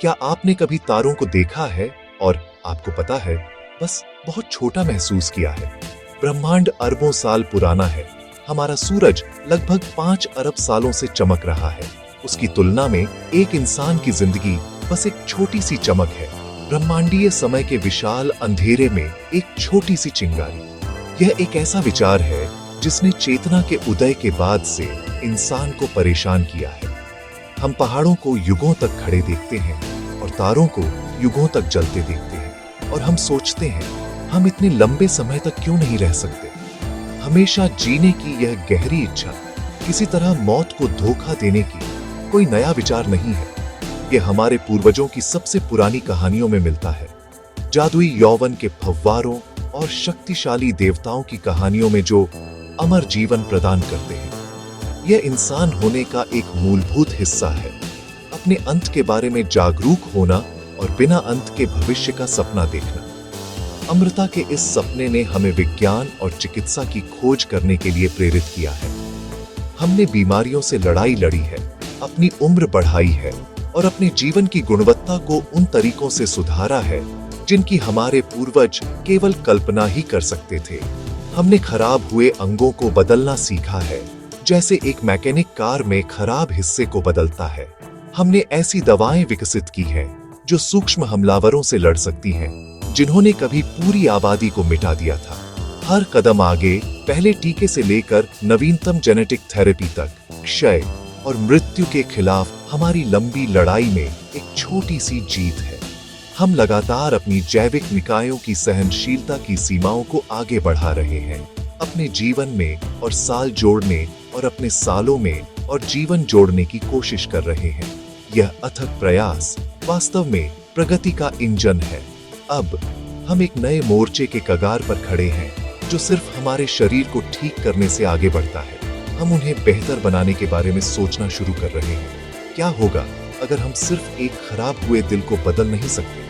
क्या आपने कभी तारों को देखा है और आपको पता है, बस बहुत छोटा महसूस किया है? ब्रह्मांड अरबों साल पुराना है। हमारा सूरज लगभग 5 अरब सालों से चमक रहा है। उसकी तुलना में एक इंसान की जिंदगी बस एक छोटी सी चमक है। ब्रह्मांडीय समय के विशाल अंधेरे में एक छोटी सी चिंगारी। यह एक ऐसा विचार है जिसने चेतना के उदय के बाद से इंसान को परेशान किया है। हम पहाड़ों को युगों तक खड़े देखते हैं और तारों को युगों तक जलते देखते हैं, और हम सोचते हैं हम इतने लंबे समय तक क्यों नहीं रह सकते। हमेशा जीने की यह गहरी इच्छा, किसी तरह मौत को धोखा देने की, कोई नया विचार नहीं है। यह हमारे पूर्वजों की सबसे पुरानी कहानियों में मिलता है। जादुई यौवन के फव्वारों और शक्तिशाली देवताओं की कहानियों में जो अमर जीवन प्रदान करते हैं। यह इंसान होने का एक मूलभूत हिस्सा है। अपने अंत के बारे में जागरूक होना और बिना अंत के भविष्य का सपना देखना। अमृता के इस सपने ने हमें विज्ञान और चिकित्सा की खोज करने के लिए प्रेरित किया है। हमने बीमारियों से लड़ाई लड़ी है, अपनी उम्र बढ़ाई है और अपने जीवन की गुणवत्ता को उन तरीकों से सुधारा है जिनकी हमारे पूर्वज केवल कल्पना ही कर सकते थे। हमने खराब हुए अंगों को बदलना सीखा है, जैसे एक मैकेनिक कार में खराब हिस्से को बदलता है। हमने ऐसी दवाएं विकसित की हैं जो सूक्ष्म हमलावरों से लड़ सकती हैं, जिन्होंने कभी पूरी आबादी को मिटा दिया था। हर कदम आगे, पहले टीके से लेकर नवीनतम जेनेटिक थेरेपी तक, क्षय और मृत्यु के खिलाफ हमारी लंबी लड़ाई में एक छोटी सी जीत है। हम लगातार अपनी जैविक निकायों की सहनशीलता की सीमाओं को आगे बढ़ा रहे हैं, अपने जीवन में और साल जोड़ने और अपने सालों में और जीवन जोड़ने की कोशिश कर रहे हैं। यह अथक प्रयास वास्तव में प्रगति का इंजन है। अब हम एक नए मोर्चे के कगार पर खड़े हैं, जो सिर्फ हमारे शरीर को ठीक करने से आगे बढ़ता है। हम उन्हें बेहतर बनाने के बारे में सोचना शुरू कर रहे हैं। क्या होगा अगर हम सिर्फ एक खराब हुए दिल को बदल नहीं सकते,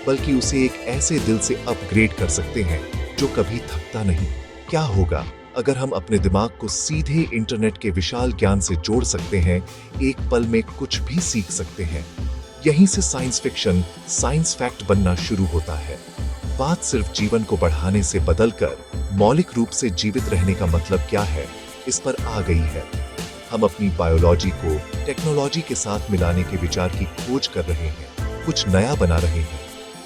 बल्कि उसे एक ऐसे दिल से अपग्रेड कर सकते हैं जो कभी थकता नहीं? क्या होगा अगर हम अपने दिमाग को सीधे इंटरनेट के विशाल ज्ञान से जोड़ सकते हैं, एक पल में कुछ भी सीख सकते हैं? यहीं से साइंस फिक्शन साइंस फैक्ट बनना शुरू होता है। बात सिर्फ जीवन को बढ़ाने से बदलकर मौलिक रूप से जीवित रहने का मतलब क्या है, इस पर आ गई है। हम अपनी बायोलॉजी को टेक्नोलॉजी के साथ मिलाने के विचार की खोज कर रहे हैं, कुछ नया बना रहे हैं,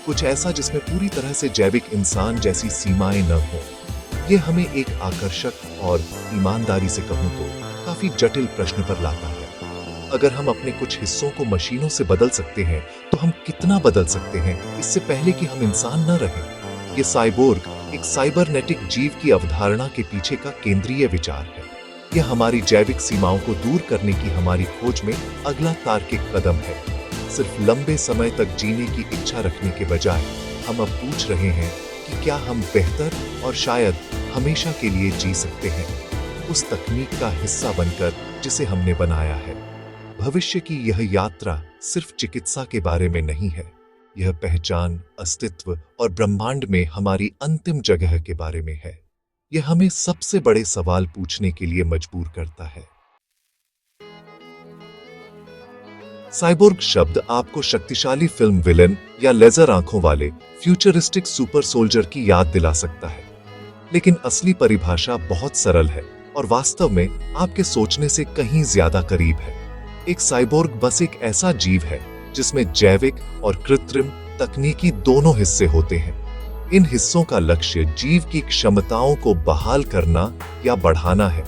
कुछ ऐसा जिसमें पूरी तरह से जैविक इंसान जैसी सीमाएं न हो। ये हमें एक आकर्षक और ईमानदारी से कहूं तो काफी जटिल प्रश्न पर लाता है। अगर हम अपने कुछ हिस्सों को मशीनों से बदल सकते हैं, तो हम कितना बदल सकते हैं इससे पहले कि हम इंसान न रहें? ये साइबोर्ग, एक साइबरनेटिक जीव की अवधारणा के पीछे का केंद्रीय विचार है। यह हमारी जैविक सीमाओं को दूर करने की हमारी खोज में अगला तार्किक कदम है। सिर्फ लंबे समय तक जीने की इच्छा रखने के बजाय हम अब पूछ रहे हैं कि क्या हम बेहतर और शायद हमेशा के लिए जी सकते हैं, उस तकनीक का हिस्सा बनकर जिसे हमने बनाया है। भविष्य की यह यात्रा सिर्फ चिकित्सा के बारे में नहीं है, यह पहचान, अस्तित्व और ब्रह्मांड में हमारी अंतिम जगह के बारे में है। यह हमें सबसे बड़े सवाल पूछने के लिए मजबूर करता है। साइबोर्ग शब्द आपको शक्तिशाली फिल्म विलेन या लेजर आंखों वाले फ्यूचरिस्टिक सुपर सोल्जर की याद दिला सकता है, लेकिन असली परिभाषा बहुत सरल है और वास्तव में आपके सोचने से कहीं ज्यादा करीब है। एक साइबोर्ग बस एक ऐसा जीव है जिसमें जैविक और कृत्रिम तकनीकी दोनों हिस्से होते हैं। इन हिस्सों का लक्ष्य जीव की क्षमताओं को बहाल करना या बढ़ाना है।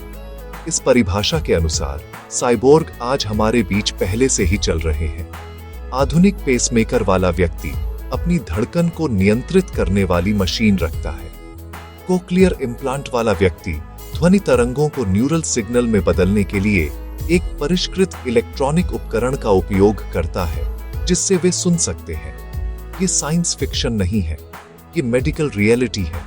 इस परिभाषा के अनुसार साइबोर्ग आज हमारे बीच पहले से ही चल रहे हैं। आधुनिक पेसमेकर वाला व्यक्ति अपनी धड़कन को नियंत्रित करने वाली मशीन रखता है। कोक्लियर इम्प्लांट वाला व्यक्ति ध्वनि तरंगों को न्यूरल सिग्नल में बदलने के लिए एक परिष्कृत इलेक्ट्रॉनिक उपकरण का उपयोग करता है, जिससे वे सुन सकते हैं। ये साइंस फिक्शन नहीं है, ये मेडिकल रियलिटी है।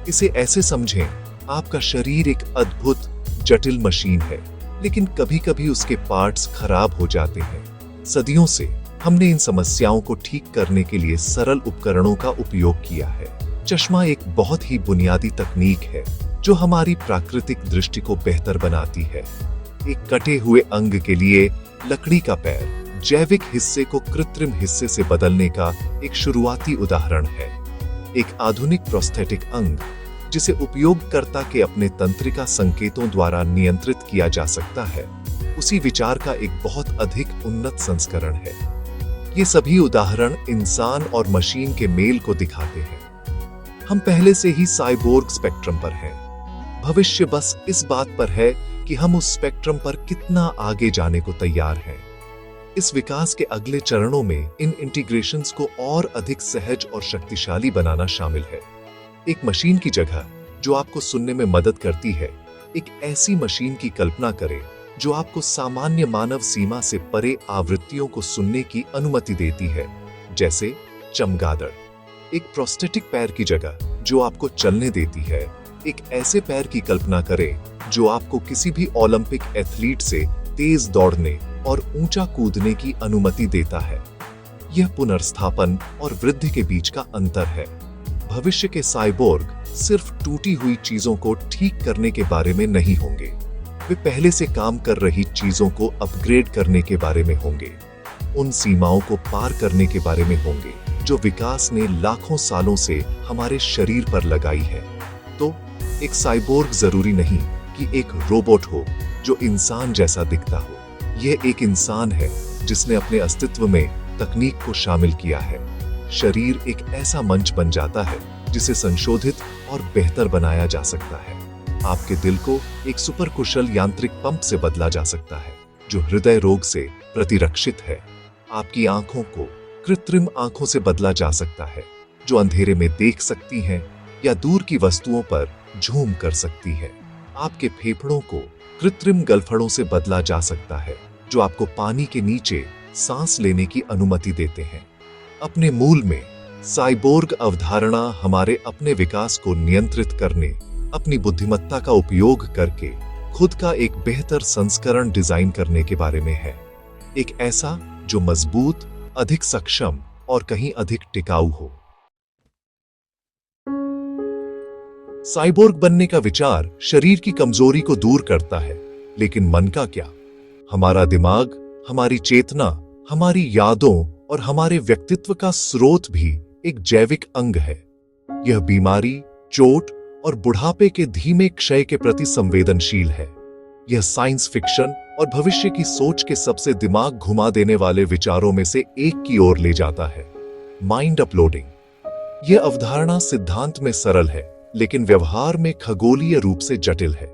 इसे ऐसे समझें, आपका शरीर एक अद्भुत जटिल मशीन है, लेकिन कभी-कभी उसके पार्ट्स खराब हो जाते हैं। सदियों से हमने इन समस्याओं को ठीक करने के लिए सरल उपकरणों का उपयोग किया है। चश्मा एक बहुत ही बुनियादी तकनीक है जो हमारी प्राकृतिक दृष्टि को बेहतर बनाती है। एक कटे हुए अंग के लिए लकड़ी का पैर, जैविक हिस्से को कृत्रिम हिस्से से बदलने का एक शुरुआती उदाहरण है। एक आधुनिक प्रोस्थेटिक अंग जिसे उपयोगकर्ता के अपने तंत्रिका संकेतों द्वारा नियंत्रित किया जा सकता है, उसी विचार का एक बहुत अधिक उन्नत संस्करण है। ये सभी उदाहरण इंसान और मशीन के मेल को दिखाते हैं। हम पहले से ही साइबोर्ग स्पेक्ट्रम पर हैं। भविष्य बस इस बात पर है कि हम उस स्पेक्ट्रम पर कितना आगे जाने को तैयार हैं। इस विकास के अगले चरणों में इन इंटीग्रेशंस को और अधिक सहज और शक्तिशाली बनाना शामिल है। एक मशीन की जगह जो आपको सुनने में मदद करती है, एक ऐसी मशीन की कल्पना करें जो आपको सामान्य मानव सीमा से परे आवृत्तियों को सुनने की अनुमति देती है, जैसे चमगादड़। एक प्रोस्थेटिक पैर की जगह जो आपको चलने देती है, एक ऐसे पैर की कल्पना करें जो आपको किसी भी ओलंपिक एथलीट से तेज दौड़ने और ऊंचा कूदने की अनुमति देता है। यह पुनर्स्थापन और वृद्धि के बीच का अंतर है। भविष्य के साइबोर्ग सिर्फ टूटी हुई चीजों को ठीक करने के बारे में नहीं होंगे, वे पहले से काम कर रही चीजों को अपग्रेड करने के बारे में होंगे, उन सीमाओं को पार करने के बारे में होंगे जो विकास ने लाखों सालों से हमारे शरीर पर लगाई है। तो एक साइबोर्ग जरूरी नहीं कि एक रोबोट हो जो इंसान जैसा दिखता हो। यह एक इंसान है जिसने अपने अस्तित्व में तकनीक को शामिल किया है। शरीर एक ऐसा मंच बन जाता है जिसे संशोधित और बेहतर बनाया जा सकता है। आपके दिल को एक सुपर कुशल यांत्रिक पंप से बदला जा सकता है जो हृदय रोग से प्रतिरक्षित है। आपकी आंखों को कृत्रिम आंखों से बदला जा सकता है जो अंधेरे में देख सकती हैं या दूर की वस्तुओं पर झूम कर सकती है। आपके फेफड़ों को कृत्रिम गलफड़ों से बदला जा सकता है जो आपको पानी के नीचे सांस लेने की अनुमति देते हैं। अपने मूल में साइबोर्ग अवधारणा हमारे अपने विकास को नियंत्रित करने, अपनी बुद्धिमत्ता का उपयोग करके खुद का एक बेहतर संस्करण डिजाइन करने के बारे में है। एक ऐसा जो मजबूत, अधिक सक्षम और कहीं अधिक टिकाऊ हो। साइबोर्ग बनने का विचार शरीर की कमजोरी को दूर करता है, लेकिन मन का क्या? हमारा दिमाग, हमारी चेतना, हमारी यादों और हमारे व्यक्तित्व का स्रोत भी एक जैविक अंग है। यह बीमारी, चोट और बुढ़ापे के धीमे क्षय के प्रति संवेदनशील है। यह साइंस फिक्शन और भविष्य की सोच के सबसे दिमाग घुमा देने वाले विचारों में से एक की ओर ले जाता है। Mind uploading. यह अवधारणा सिद्धांत में सरल है, लेकिन व्यवहार में खगोलीय रूप से जटिल है।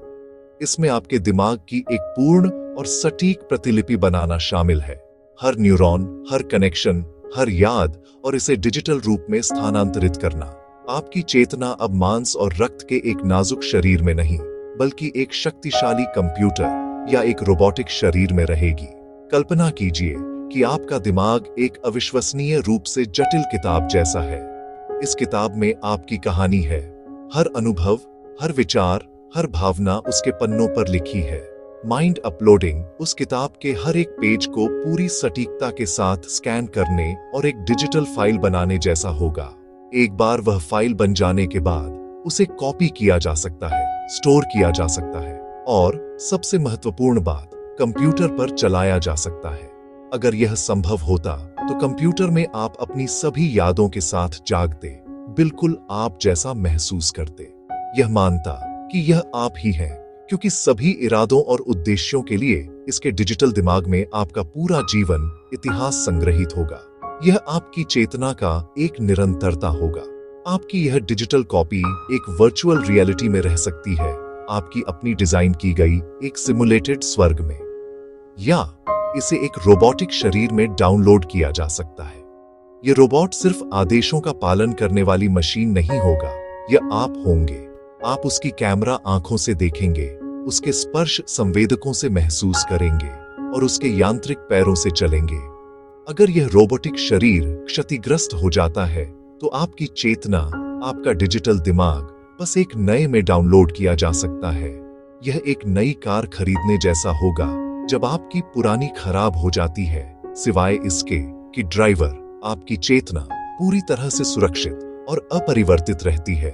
इसमें आपके दिमाग की एक पूर्ण और सटीक प्रतिलिपि बनाना शामिल है। हर न्यूरॉन, हर कनेक्शन, हर याद, और इसे डिजिटल रूप में स्थानांतरित करना। आपकी चेतना अब मांस और रक्त के एक नाजुक शरीर में नहीं, बल्कि एक शक्तिशाली कंप्यूटर या एक रोबोटिक शरीर में रहेगी। कल्पना कीजिए कि आपका दिमाग एक अविश्वसनीय रूप से जटिल किताब जैसा है। इस किताब में आपकी कहानी है। हर अनुभव, हर विचार, हर भावना उसके पन्नों पर लिखी है। माइंड अपलोडिंग उस किताब के हर एक पेज को पूरी सटीकता के साथ स्कैन करने और एक डिजिटल फाइल बनाने जैसा होगा। एक बार वह फाइल बन जाने के बाद उसे कॉपी किया जा सकता है, स्टोर किया जा सकता है और सबसे महत्वपूर्ण बात, कंप्यूटर पर चलाया जा सकता है। अगर यह संभव होता तो कंप्यूटर में आप अपनी सभी यादों के साथ जागते, बिल्कुल आप जैसा महसूस करते। यह मानता कि यह आप ही हैं, क्योंकि सभी इरादों और उद्देश्यों के लिए इसके डिजिटल दिमाग में आपका पूरा जीवन इतिहास संग्रहित होगा। यह आपकी चेतना का एक निरंतरता होगा। आपकी यह डिजिटल कॉपी एक वर्चुअल रियलिटी में रह सकती है, आपकी अपनी डिजाइन की गई एक सिमुलेटेड स्वर्ग में, या इसे एक रोबोटिक शरीर में डाउनलोड किया जा सकता है। यह रोबोट सिर्फ आदेशों का पालन करने वाली मशीन नहीं होगा, यह आप होंगे। आप उसकी कैमरा आंखों से देखेंगे, उसके स्पर्श संवेदकों से महसूस करेंगे और उसके यांत्रिक पैरों से चलेंगे। अगर यह रोबोटिक शरीर क्षतिग्रस्त हो जाता है तो आपकी चेतना, आपका डिजिटल दिमाग बस एक नए में डाउनलोड किया जा सकता है। यह एक नई कार खरीदने जैसा होगा जब आपकी पुरानी खराब हो जाती है, सिवाय इसके कि ड्राइवर, आपकी चेतना पूरी तरह से सुरक्षित और अपरिवर्तित रहती है।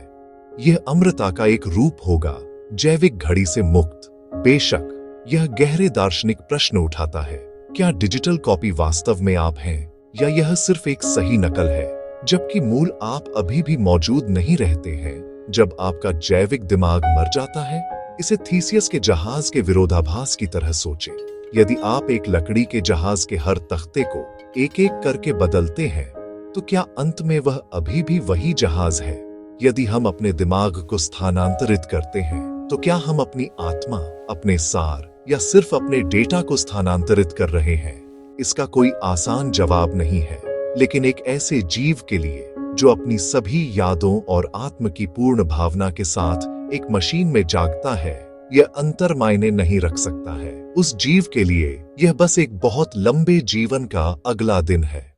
यह अमृता का एक रूप होगा, जैविक घड़ी से मुक्त। बेशक यह गहरे दार्शनिक प्रश्न उठाता है, क्या डिजिटल कॉपी वास्तव में आप हैं या यह सिर्फ एक सही नकल है, जबकि मूल आप अभी भी मौजूद नहीं रहते हैं जब आपका जैविक दिमाग मर जाता है? इसे थीसियस के जहाज के विरोधाभास की तरह सोचें। यदि आप एक लकड़ी के जहाज के हर तख्ते को एक एक करके बदलते हैं, तो क्या अंत में वह अभी भी वही जहाज है? यदि हम अपने दिमाग को स्थानांतरित करते हैं, तो क्या हम अपनी आत्मा, अपने सार या सिर्फ अपने डेटा को स्थानांतरित कर रहे हैं? इसका कोई आसान जवाब नहीं है, लेकिन एक ऐसे जीव के लिए जो अपनी सभी यादों और आत्म की पूर्ण भावना के साथ एक मशीन में जागता है, यह अंतर मायने नहीं रख सकता है। उस जीव के लिए यह बस एक बहुत लंबे जीवन का अगला दिन है।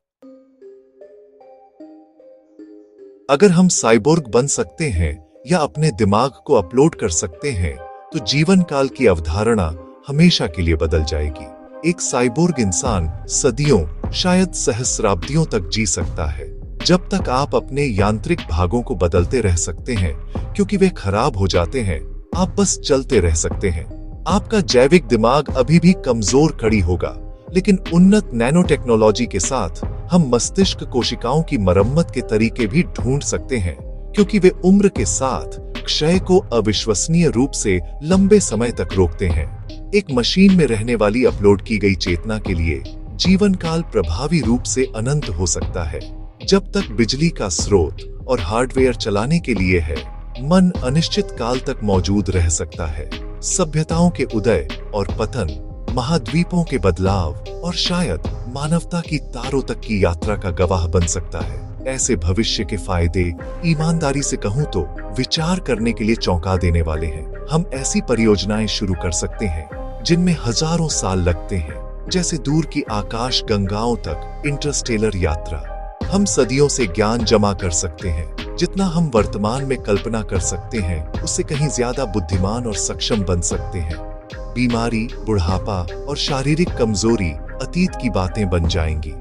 अगर हम साइबोर्ग बन सकते हैं या अपने दिमाग को अपलोड कर सकते हैं, तो जीवन काल की अवधारणा हमेशा के लिए बदल जाएगी। एक साइबोर्ग इंसान सदियों, शायद सहस्राब्दियों तक जी सकता है। जब तक आप अपने यांत्रिक भागों को बदलते रह सकते हैं, क्योंकि वे खराब हो जाते हैं, आप बस चलते रह सकते हैं। आपका जैविक दिमाग अभी भी कमजोर कड़ी होगा, लेकिन उन्नत नैनो टेक्नोलॉजी के साथ हम मस्तिष्क कोशिकाओं की मरम्मत के तरीके भी ढूंढ सकते हैं, क्योंकि वे उम्र के साथ क्षय को अविश्वसनीय रूप से लंबे समय तक रोकते हैं। एक मशीन में रहने वाली अपलोड की गई चेतना के लिए जीवन काल प्रभावी रूप से अनंत हो सकता है। जब तक बिजली का स्रोत और हार्डवेयर चलाने के लिए है, मन अनिश्चित काल तक मौजूद रह सकता है। सभ्यताओं के उदय और पतन, महाद्वीपों के बदलाव और शायद मानवता की तारों तक की यात्रा का गवाह बन सकता है। ऐसे भविष्य के फायदे, ईमानदारी से कहूं तो, विचार करने के लिए चौंका देने वाले हैं। हम ऐसी परियोजनाएं शुरू कर सकते हैं जिनमें हजारों साल लगते हैं, जैसे दूर की आकाश गंगाओं तक इंटरस्टेलर यात्रा। हम सदियों से ज्ञान जमा कर सकते हैं। जितना हम वर्तमान में कल्पना कर सकते हैं, उससे कहीं ज्यादा बुद्धिमान और सक्षम बन सकते हैं। बीमारी, बुढ़ापा और शारीरिक कमजोरी अतीत की बातें बन जाएंगी।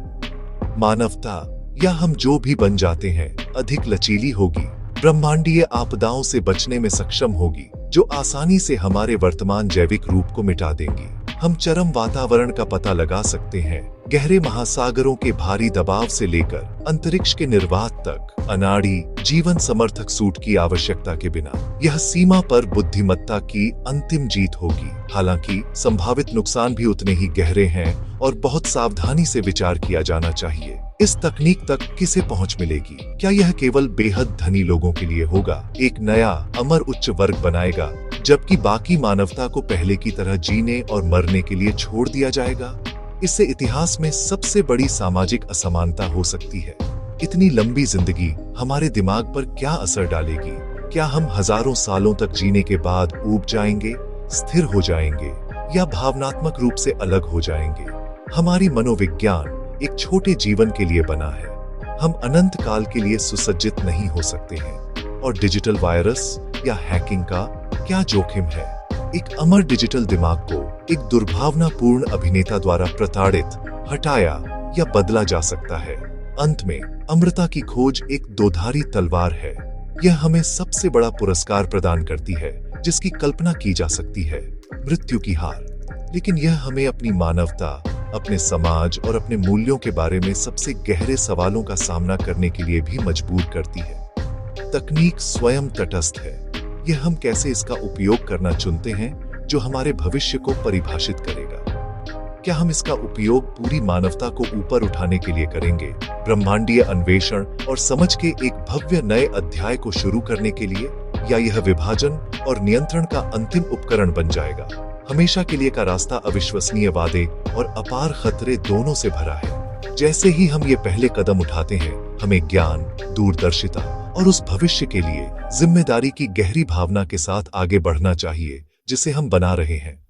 मानवता, या हम जो भी बन जाते हैं, अधिक लचीली होगी, ब्रह्मांडीय आपदाओं से बचने में सक्षम होगी, जो आसानी से हमारे वर्तमान जैविक रूप को मिटा देंगी। हम चरम वातावरण का पता लगा सकते हैं, गहरे महासागरों के भारी दबाव से लेकर अंतरिक्ष के निर्वात तक, अनाड़ी जीवन समर्थक सूट की आवश्यकता के बिना। यह सीमा पर बुद्धिमत्ता की अंतिम जीत होगी। हालांकि संभावित नुकसान भी उतने ही गहरे हैं और बहुत सावधानी से विचार किया जाना चाहिए। इस तकनीक तक किसे पहुंच मिलेगी? क्या यह केवल बेहद धनी लोगों के लिए होगा, एक नया अमर उच्च वर्ग बनाएगा, जबकि बाकी मानवता को पहले की तरह जीने और मरने के लिए छोड़ दिया जाएगा? इससे इतिहास में सबसे बड़ी सामाजिक असमानता हो सकती है। इतनी लंबी जिंदगी हमारे दिमाग पर क्या असर डालेगी? क्या हम हजारों सालों तक जीने के बाद ऊब जाएंगे, स्थिर हो जाएंगे, या भावनात्मक रूप से अलग हो जाएंगे? हमारी मनोविज्ञान एक छोटे जीवन के लिए बना है। हम अनंत काल के लिए सुसज्जित नहीं हो सकते हैं। और डिजिटल वायरस या हैकिंग का क्या जोखिम है? एक अमर डिजिटल दिमाग को एक दुर्भावनापूर्ण अभिनेता द्वारा प्रताड़ित, हटाया या बदला जा सकता है। अंत में अमृता की खोज एक दोधारी तलवार है। यह हमें सबसे बड़ा पुरस्कार प्रदान करती है जिसकी कल्पना की जा सकती है, मृत्यु की हार। लेकिन यह हमें अपनी मानवता, अपने समाज और अपने मूल्यों के बारे में सबसे गहरे सवालों का सामना करने के लिए भी मजबूर करती है। तकनीक स्वयं तटस्थ है। यह हम कैसे इसका उपयोग करना चुनते हैं जो हमारे भविष्य को परिभाषित करेगा। क्या हम इसका उपयोग पूरी मानवता को ऊपर उठाने के लिए करेंगे, ब्रह्मांडीय अन्वेषण और समझ के एक भव्य नए अध्याय को शुरू करने के लिए, या यह विभाजन और नियंत्रण का अंतिम उपकरण बन जाएगा? हमेशा के लिए का रास्ता अविश्वसनीय वादे और अपार खतरे दोनों से भरा है। जैसे ही हम ये पहले कदम उठाते हैं, हमें ज्ञान, दूरदर्शिता और उस भविष्य के लिए जिम्मेदारी की गहरी भावना के साथ आगे बढ़ना चाहिए जिसे हम बना रहे हैं।